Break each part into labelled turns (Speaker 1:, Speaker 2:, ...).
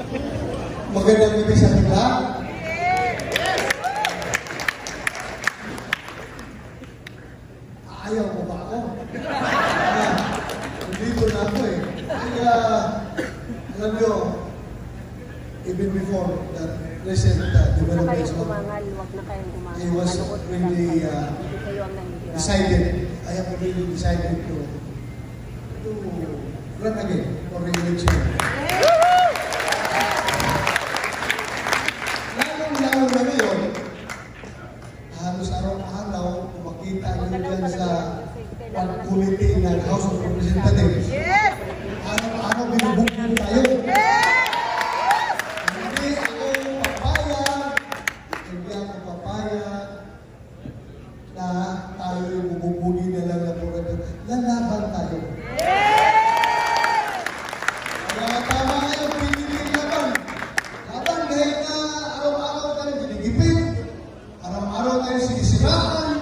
Speaker 1: Magandang gabi sa kanila. Ayaw mo ba ako? Dito na ako eh. Kaya, alam nyo, even before that recent developments, I was really decided, I have really decided to run again for re-election. Lalong-lalo na ngayon, halos araw-araw, makita nyo dyan sa pag-committee ng House of Representatives. Araw-araw binubukong tayo. Hindi ako papayag na tayo yung bububugi na lang na pura. Lalaban tayo. Kaya tama kayo, pinipin laban. Laban dahil na araw-araw tayo ginigipin, araw-araw tayo sinisiraan,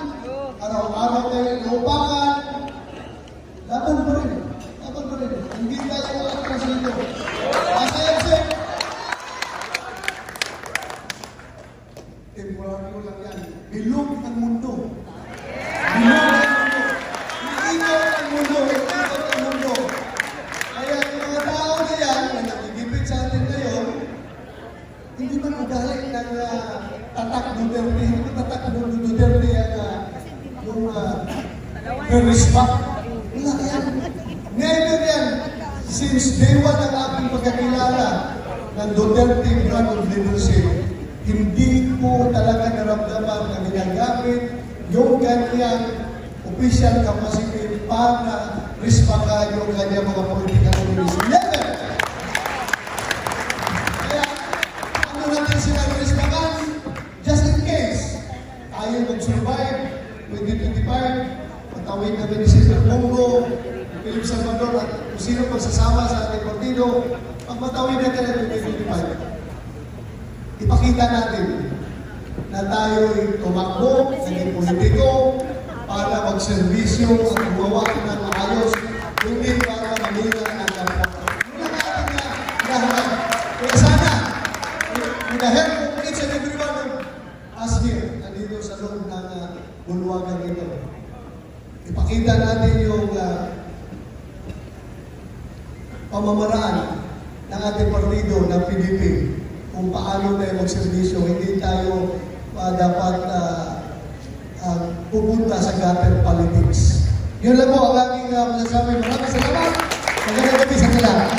Speaker 1: araw-araw tayo inupakan. Laban pa rin. Laban pa rin. Hindi tayo atras nito. Masaya-saya. Temporary ko lang yan. Bilog ang mundo. Bilog ang mundo. Iikot ang mundo. Iikot ang mundo. Kaya yung mga tao na yan, na nakikipit sa atin ngayon, hindi man magaling ng tatak Duterte. Hindi tatak Duterte yung respect. Wala yan. Never yan. Since day one ang aking pagkakilala ng Duterte brand of leadership, hindi ko talaga naramdaman na ginagamit yung kanyang official capacity para respakan yung kanyang mga political organization. Never! Kaya, ano natin sila respakan? Just in case, tayo mag-survive 2025, matawid kami ni Senator Bongo, Philip Salvador, at kung sino magsasama sa ating partido, pag matawid natin ang 2025, ipakita natin na tayo'y tumakbo, naging politiko, para magservisyo at gumawa ng maayos, hindi para malingan ang kapwa. Yun ang ating lahat. Kaya sana, with the help of each and every one of us here, nandito sa loob ng bulwagan ito, ipakita natin yung pamamaraan ng ating partido, ng PDP, kung paano tayo magservisyo, hindi tayo dapat pupunta sa gutter politics. Yun lang po ang aking masasabi. Maraming salamat. Magandang gabi sa kanila.